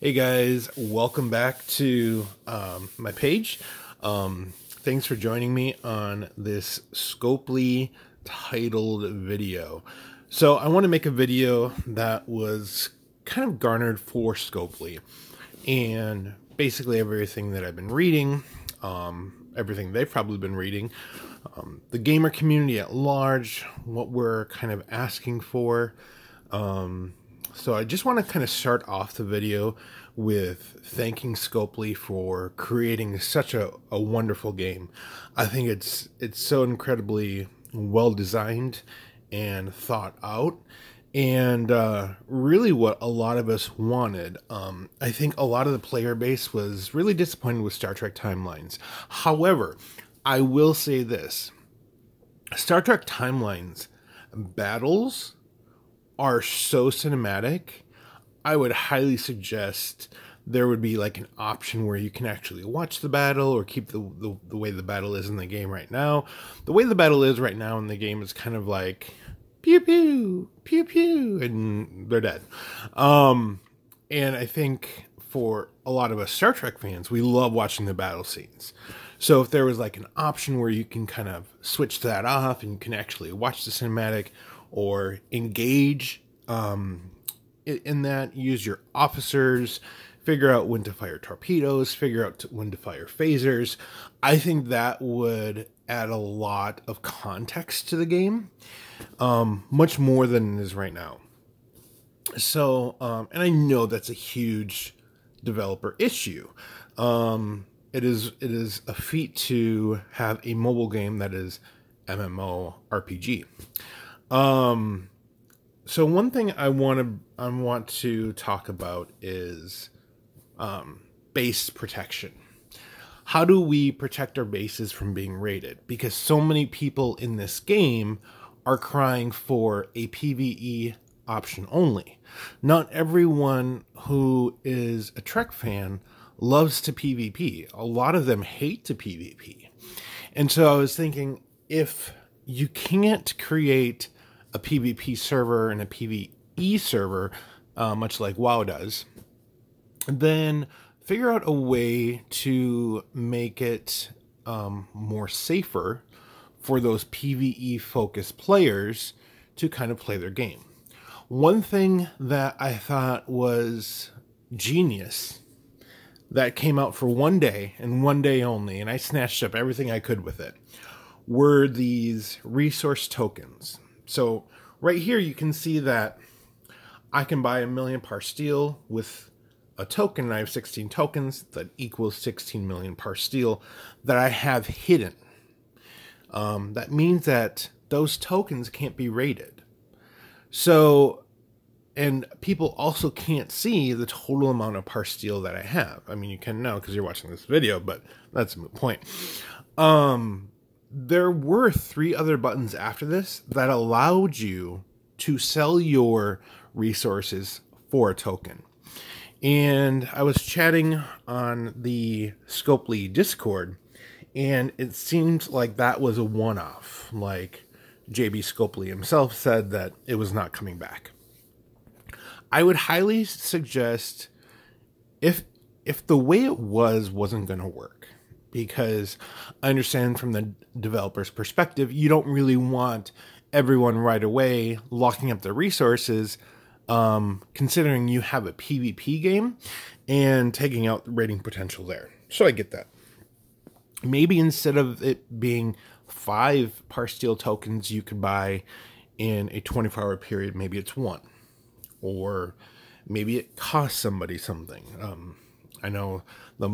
Hey guys, welcome back to my page. Thanks for joining me on this Scopely titled video. So I want to make a video that was kind of garnered for Scopely and basically everything that I've been reading, everything they've probably been reading, the gamer community at large, what we're kind of asking for. So I just want to kind of start off the video with thanking Scopely for creating such a wonderful game. I think it's so incredibly well designed and thought out, and really what a lot of us wanted. I think a lot of the player base was really disappointed with Star Trek Timelines. However, I will say this: Star Trek Timelines battles are so cinematic. I would highly suggest there would be like an option where you can actually watch the battle or keep the way the battle is in the game right now. The way the battle is right now in the game is kind of like pew pew pew pew and they're dead. And I think for a lot of us Star Trek fans, we love watching the battle scenes. So if there was like an option where you can kind of switch that off and you can actually watch the cinematic or engage in that, use your officers, figure out when to fire torpedoes, figure out when to fire phasers, I think that would add a lot of context to the game, much more than it is right now. So, and I know that's a huge developer issue. It is a feat to have a mobile game that is MMORPG. So one thing I want to talk about is base protection. How do we protect our bases from being raided? Because so many people in this game are crying for a PvE option only. Not everyone who is a Trek fan loves to PvP. A lot of them hate to PvP. And so I was thinking, if you can't create a PvP server and a PvE server, much like WoW does, then figure out a way to make it more safer for those PvE focused players to kind of play their game. One thing that I thought was genius that came out for one day and one day only, and I snatched up everything I could with it, were these resource tokens. So right here you can see that I can buy 1,000,000 par steel with a token, and I have 16 tokens that equals 16 million par steel that I have hidden. That means that those tokens can't be raided. So, and people also can't see the total amount of par steel that I have. I mean, you can now because you're watching this video, but that's a moot point. There were 3 other buttons after this that allowed you to sell your resources for a token. And I was chatting on the Scopely Discord, and it seemed like that was a one-off. Like JB Scopely himself said that it was not coming back. I would highly suggest, if the way it wasn't going to work, because I understand from the developer's perspective, you don't really want everyone right away locking up their resources, considering you have a PvP game and taking out the rating potential there. So I get that. Maybe instead of it being 5 par steel tokens you could buy in a 24-hour period, maybe it's 1. Or maybe it costs somebody something. I know the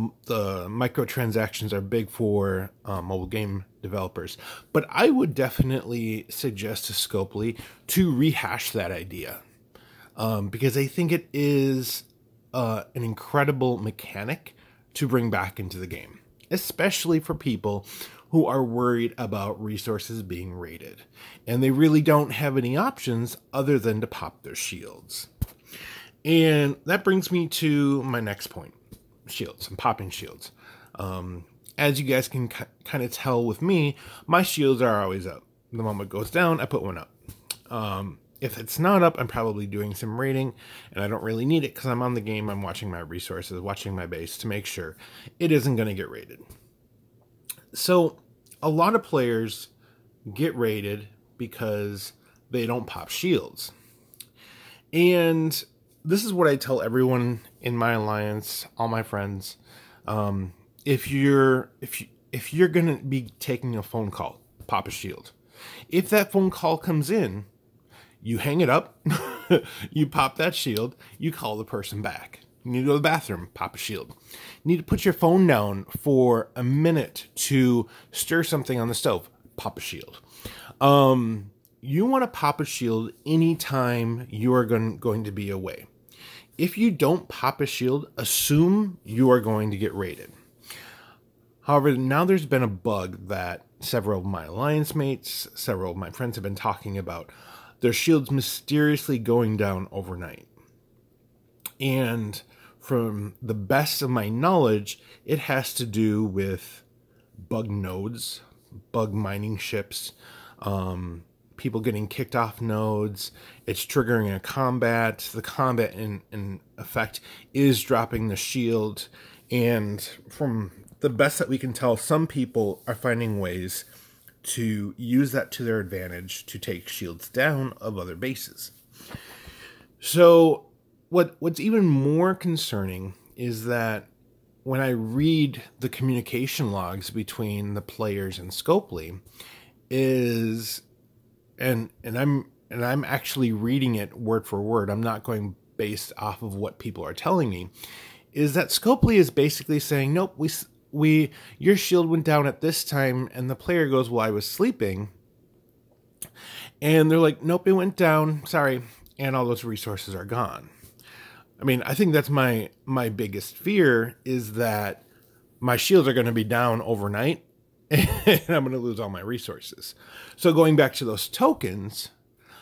microtransactions are big for mobile game developers, but I would definitely suggest to Scopely to rehash that idea, because I think it is an incredible mechanic to bring back into the game, especially for people who are worried about resources being raided, and they really don't have any options other than to pop their shields. And that brings me to my next point. Shields. I'm popping shields. As you guys can kind of tell with me, my shields are always up. The moment it goes down, I put one up. If it's not up, I'm probably doing some raiding, and I don't really need it because I'm on the game. I'm watching my resources, watching my base to make sure it isn't going to get raided. So a lot of players get raided because they don't pop shields. And this is what I tell everyone in my alliance, all my friends. If you're going to be taking a phone call, pop a shield. If that phone call comes in, you hang it up, you pop that shield, you call the person back. You need to go to the bathroom, pop a shield. You need to put your phone down for a minute to stir something on the stove, pop a shield. You want to pop a shield anytime you are going to be away. If you don't pop a shield, assume you are going to get raided. However, now there's been a bug that several of my alliance mates, several of my friends have been talking about. Their shields mysteriously going down overnight. And from the best of my knowledge, it has to do with bug nodes, bug mining ships, people getting kicked off nodes. It's triggering a combat. The combat in effect is dropping the shield. And from the best that we can tell, some people are finding ways to use that to their advantage to take shields down of other bases. So what's even more concerning is that when I read the communication logs between the players and Scopely, and I'm actually reading it word for word. I'm not going based off of what people are telling me. Is that Scopely is basically saying, nope, your shield went down at this time, and the player goes, well, I was sleeping. And they're like, nope, it went down, sorry, and all those resources are gone. I mean, I think that's my biggest fear, is that my shields are going to be down overnight, and I'm going to lose all my resources. So going back to those tokens,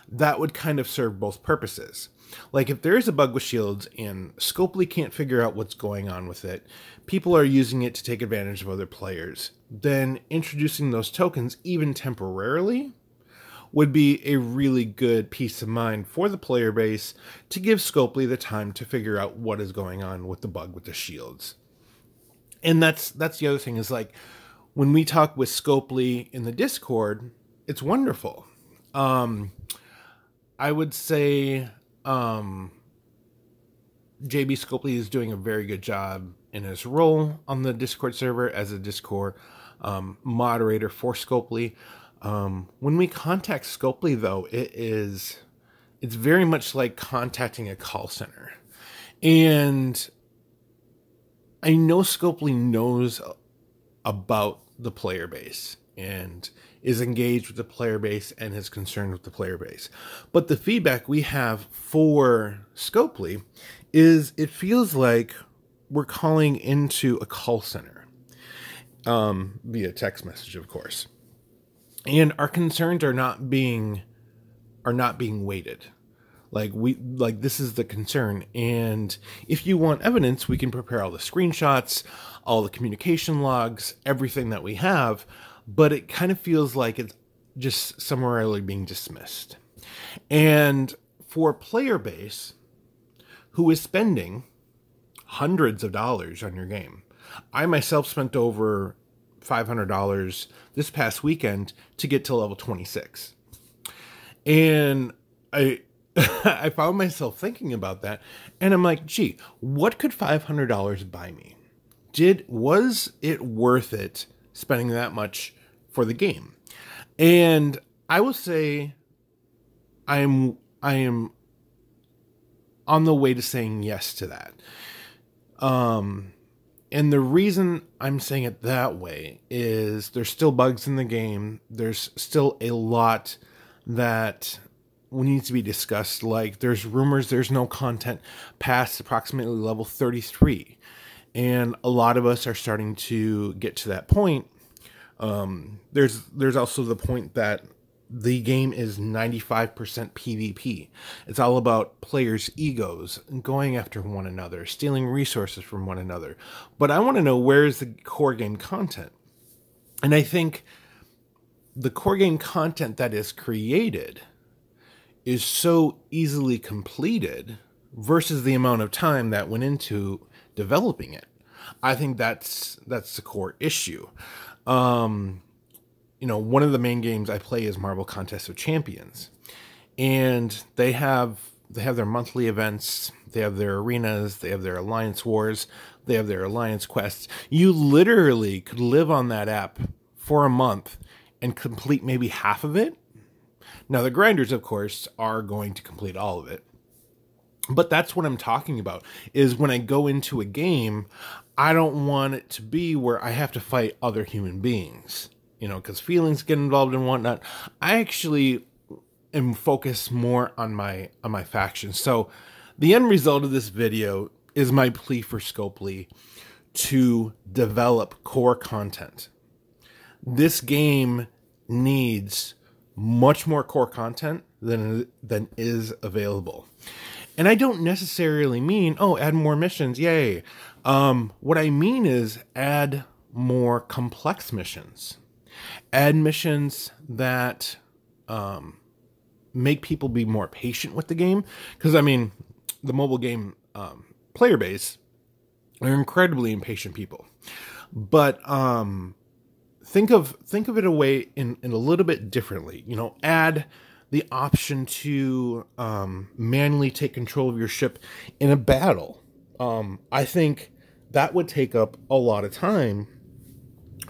that would kind of serve both purposes. Like if there is a bug with shields and Scopely can't figure out what's going on with it, people are using it to take advantage of other players, then introducing those tokens, even temporarily, would be a really good peace of mind for the player base to give Scopely the time to figure out what is going on with the bug with the shields. And that's the other thing, is like when we talk with Scopely in the Discord, it's wonderful. I would say JB Scopely is doing a very good job in his role on the Discord server as a Discord moderator for Scopely. When we contact Scopely, though, it's very much like contacting a call center. And I know Scopely knows about the player base and is engaged with the player base and is concerned with the player base. But the feedback we have for Scopely is it feels like we're calling into a call center via text message, of course. And our concerns are not being weighted. Like this is the concern. And if you want evidence, we can prepare all the screenshots, all the communication logs, everything that we have, but it kind of feels like it's just summarily being dismissed. And for a player base who is spending hundreds of dollars on your game, I myself spent over $500 this past weekend to get to level 26. And I found myself thinking about that, and I'm like, gee, what could $500 buy me? Was it worth it spending that much for the game? And I will say I am on the way to saying yes to that. And the reason I'm saying it that way is there's still bugs in the game. There's still a lot that needs to be discussed. Like there's rumors there's no content past approximately level 33. And a lot of us are starting to get to that point. There's also the point that the game is 95% PvP. It's all about players' egos and going after one another, stealing resources from one another. But I want to know, where is the core game content? And I think the core game content that is created is so easily completed versus the amount of time that went into developing it. I think that's the core issue. One of the main games I play is Marvel Contest of Champions, and they have their monthly events, they have their arenas, they have their alliance wars, they have their alliance quests. You literally could live on that app for a month and complete maybe half of it. Now, the grinders, of course, are going to complete all of it. But that's what I'm talking about, is when I go into a game, I don't want it to be where I have to fight other human beings, because feelings get involved and whatnot. I actually am focused more on my faction. So the end result of this video is my plea for Scopely to develop core content. This game needs much more core content than is available. And I don't necessarily mean, add more missions, yay. What I mean is add more complex missions. Add missions that make people be more patient with the game. Because, the mobile game player base are incredibly impatient people. But think of it a way in a little bit differently. Add the option to manually take control of your ship in a battle. I think that would take up a lot of time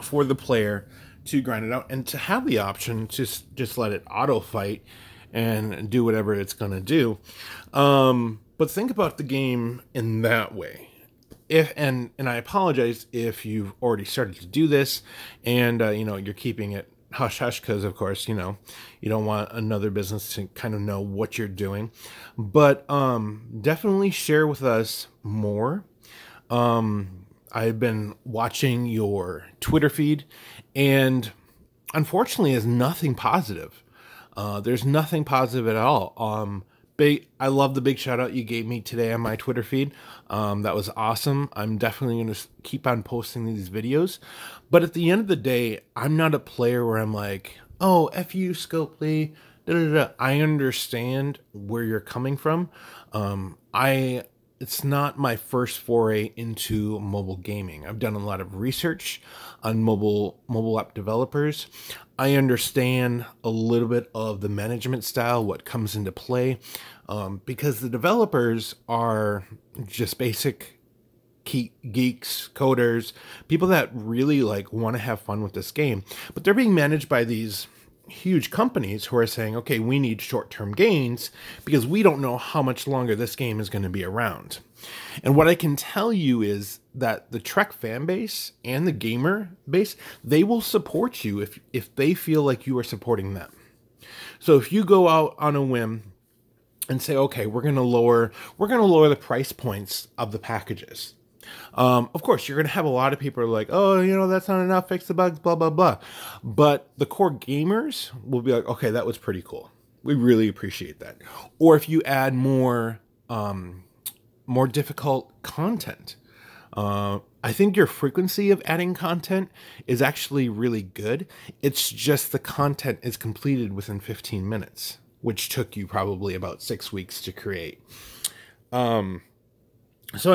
for the player to grind it out, and to have the option to just let it auto fight and do whatever it's going to do. But think about the game in that way. And I apologize if you've already started to do this and you're keeping it hush hush, because of course you don't want another business to kind of know what you're doing. But definitely share with us more. I've been watching your Twitter feed, and unfortunately is nothing positive. There's nothing positive at all. I love the big shout out you gave me today on my Twitter feed. That was awesome. I'm definitely going to keep on posting these videos. But at the end of the day, I'm not a player where I'm like, oh, F you, Scopely. I understand where you're coming from. It's not my first foray into mobile gaming. I've done a lot of research on mobile app developers. I understand a little bit of the management style, what comes into play, because the developers are just basic geeks, coders, people that really want to have fun with this game. But they're being managed by these huge companies who are saying, okay, we need short-term gains because we don't know how much longer this game is going to be around. And what I can tell you is that the Trek fan base and the gamer base, they will support you if they feel like you are supporting them. So if you go out on a whim and say, okay, we're going to lower the price points of the packages. Of course, you're going to have a lot of people who are like, oh, that's not enough, fix the bugs, blah, blah, blah. But the core gamers will be like, okay, that was pretty cool. We really appreciate that. Or if you add more difficult content, I think your frequency of adding content is actually really good. It's just the content is completed within 15 minutes, which took you probably about 6 weeks to create. So,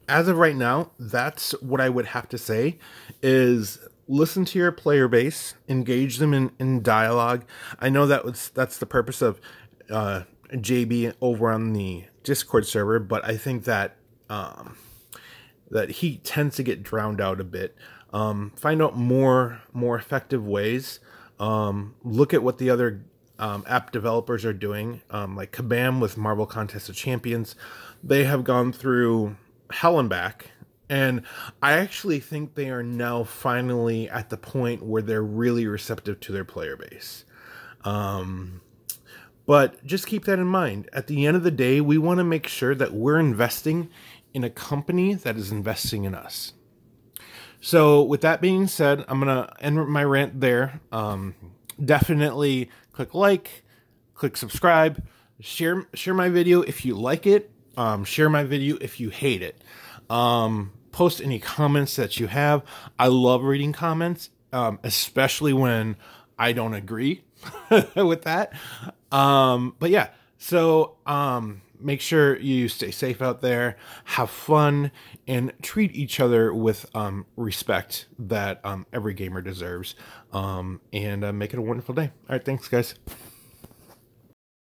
as of right now, that's what I would have to say is listen to your player base, engage them in dialogue. I know that's the purpose of JB over on the Discord server, but I think that that he tends to get drowned out a bit. Find out more effective ways. Look at what the other app developers are doing, like Kabam with Marvel Contest of Champions. They have gone through hell and back, and I actually think they are now finally at the point where they're really receptive to their player base. But just keep that in mind. At the end of the day, we want to make sure that we're investing in a company that is investing in us. So with that being said, I'm going to end my rant there. Definitely click like, click subscribe, share my video if you like it. Share my video if you hate it. Post any comments that you have. I love reading comments, especially when I don't agree with that. But yeah, So, make sure you stay safe out there, have fun, and treat each other with respect that every gamer deserves. And make it a wonderful day. All right, thanks, guys.